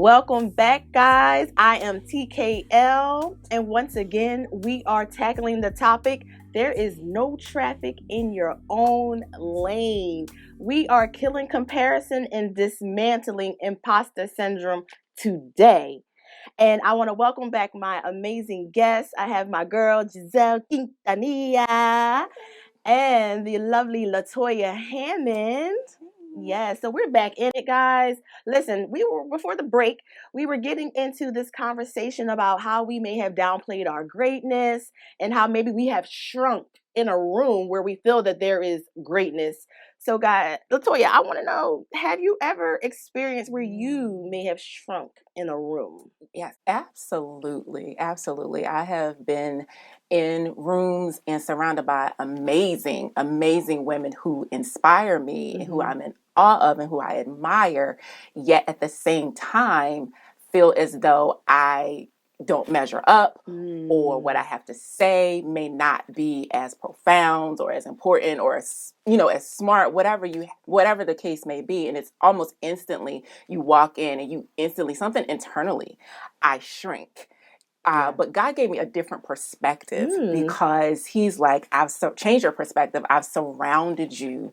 Welcome back, guys. I am TKL, and once again, we are tackling the topic, there is no traffic in your own lane. We are killing comparison and dismantling imposter syndrome today. And I want to welcome back my amazing guests. I have my girl, Giselle Quintanilla, and the lovely LaToya Hammond. Yeah, so we're back in it, guys. Listen, we were before the break, we were getting into this conversation about how we may have downplayed our greatness and how maybe we have shrunk in a room where we feel that there is greatness. So, guys, LaToya, I want to know, have you ever experienced where you may have shrunk in a room? Yes, absolutely. Absolutely. I have been in rooms and surrounded by amazing, amazing women who inspire me and who I'm in awe of and who I admire, yet at the same time feel as though I don't measure up or what I have to say may not be as profound or as important or as, as smart, whatever the case may be. And it's almost instantly you walk in and you instantly, something internally, I shrink. But God gave me a different perspective because he's like, I've changed your perspective. I've surrounded you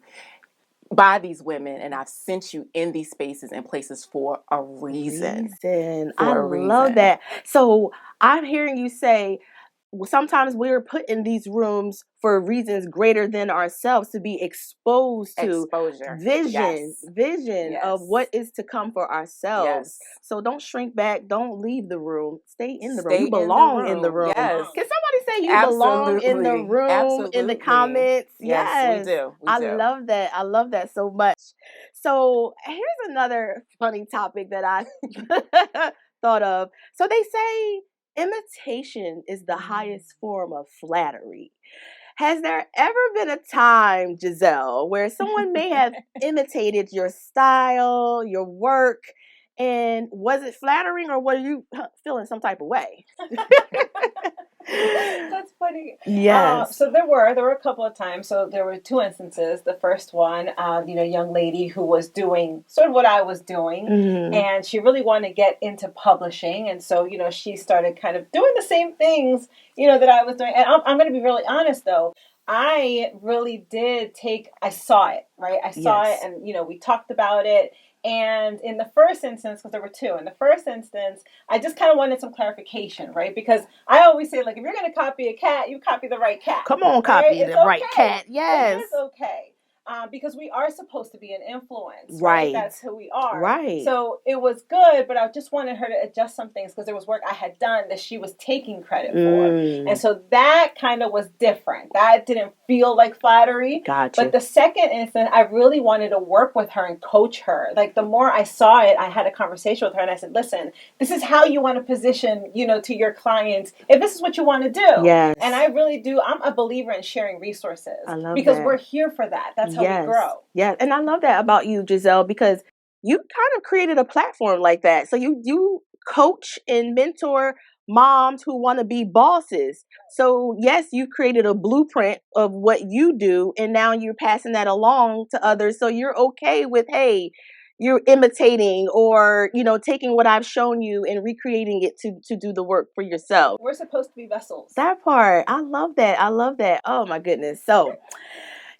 by these women and I've sent you in these spaces and places for a reason. I love that. So I'm hearing you say, sometimes we're put in these rooms for reasons greater than ourselves to be exposed to vision of what is to come for ourselves. So don't shrink back. Don't leave the room. Stay in the room. You belong in the room. Yes. Can somebody say you belong in the room in the comments? Yes, we do. I love that. I love that so much. So here's another funny topic that I thought of. So they say imitation is the highest form of flattery. Has there ever been a time, Giselle, where someone may have imitated your style, your work, and was it flattering or were you feeling some type of way? That's funny. Yes. So there were a couple of times. So there were two instances. The first one, young lady who was doing sort of what I was doing, and she really wanted to get into publishing, and so she started kind of doing the same things that I was doing. And I'm going to be really honest though. I really did I saw it, right? I saw it, and we talked about it. And in the first instance, because there were two, in the first instance, I just kind of wanted some clarification, right? Because I always say, like, if you're going to copy a cat, you copy the right cat. Come on, copy the right cat. Yes. It is okay. Because we are supposed to be an influence, right? That's who we are. Right. So it was good, but I just wanted her to adjust some things because there was work I had done that she was taking credit for. And so that kind of was different. That didn't feel like flattery. Gotcha. But the second instance, I really wanted to work with her and coach her. Like the more I saw it, I had a conversation with her and I said, listen, this is how you want to position, to your clients if this is what you want to do. Yes. And I really do. I'm a believer in sharing resources. I love because that. We're here for that. That's how we grow. Yeah, and I love that about you, Giselle, because you kind of created a platform like that. So you coach and mentor moms who want to be bosses. So yes, you created a blueprint of what you do, and now you're passing that along to others. So you're okay with, hey, you're imitating or, taking what I've shown you and recreating it to do the work for yourself. We're supposed to be vessels. That part. I love that. I love that. Oh my goodness. So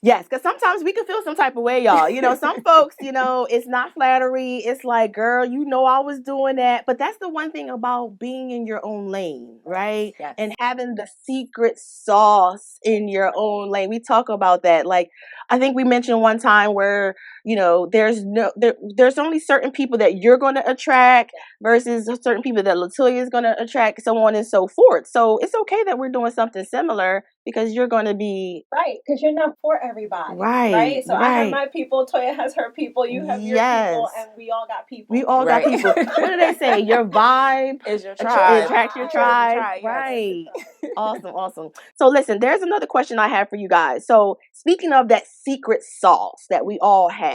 yes, because sometimes we can feel some type of way, y'all. Some folks, it's not flattery. It's like, girl, I was doing that. But that's the one thing about being in your own lane, right? Yes. And having the secret sauce in your own lane. We talk about that. Like, I think we mentioned one time where, there's only certain people that you're going to attract versus certain people that LaToya is going to attract, so on and so forth. So it's okay that we're doing something similar because you're going to be... Right, because you're not for everybody. Right. So I have my people, Toya has her people, you have your people, and we all got people. We all got people. What do they say? Your vibe is your tribe. Attract your tribe. Right. Awesome. So listen, there's another question I have for you guys. So speaking of that secret sauce that we all have,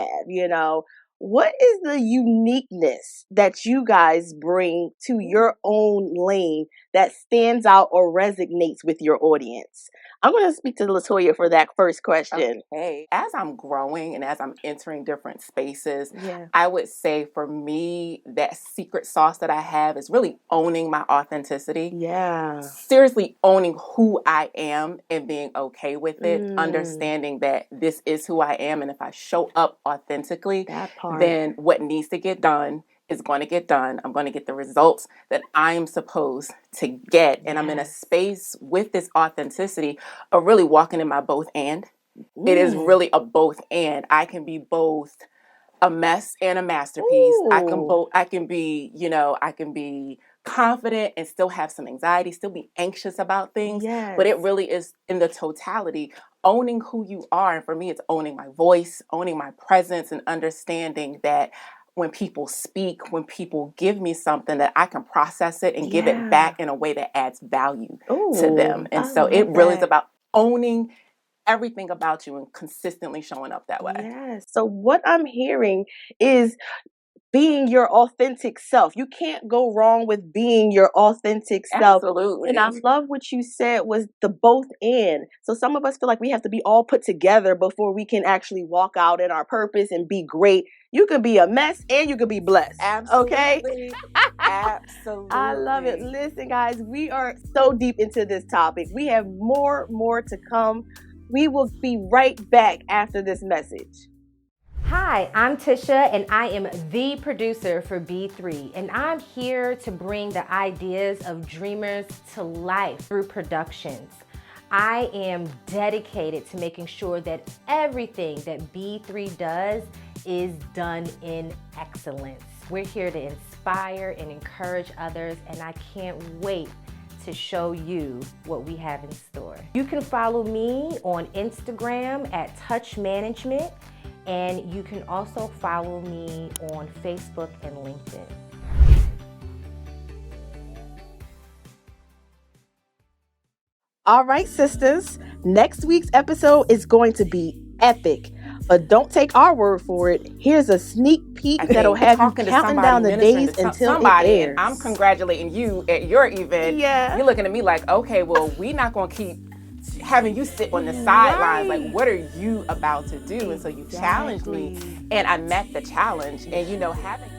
what is the uniqueness that you guys bring to your own lane that stands out or resonates with your audience? I'm going to speak to LaToya for that first question. Okay. As I'm growing and as I'm entering different spaces, Yeah. I would say for me, that secret sauce that I have is really owning my authenticity. Yeah. Seriously owning who I am and being okay with it, understanding that this is who I am. And if I show up authentically, then what needs to get done is going to get done. I'm going to get the results that I'm supposed to get. And I'm in a space with this authenticity of really walking in my both and. It is really a both and. I can be both a mess and a masterpiece. I can be, I can be confident and still have some anxiety, still be anxious about things. But it really is in the totality, owning who you are. And for me, it's owning my voice, owning my presence, and understanding that when people speak, when people give me something, that I can process it and give it back in a way that adds value to them. And so it really is about owning everything about you and consistently showing up that way. Yes. So what I'm hearing is being your authentic self. You can't go wrong with being your authentic self. Absolutely. And I love what you said was the both and. So some of us feel like we have to be all put together before we can actually walk out in our purpose and be great. You could be a mess and you could be blessed. Absolutely. Okay? Absolutely. I love it. Listen, guys, we are so deep into this topic. We have more to come. We will be right back after this message. Hi, I'm Tisha, and I am the producer for B3, and I'm here to bring the ideas of dreamers to life through productions. I am dedicated to making sure that everything that B3 does is done in excellence. We're here to inspire and encourage others, and I can't wait to show you what we have in store. You can follow me on Instagram at Touch Management, and you can also follow me on Facebook and LinkedIn. All right, sisters. Next week's episode is going to be epic. But don't take our word for it. Here's a sneak peek that'll have you counting down the days until it airs. I'm congratulating you at your event. Yeah. You're looking at me like, okay, well, we're not going to keep having you sit on the sidelines. Like, what are you about to do? And so you challenged me, and I met the challenge. And, having...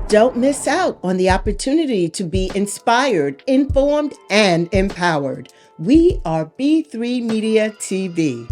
Don't miss out on the opportunity to be inspired, informed, and empowered. We are B3 Media TV.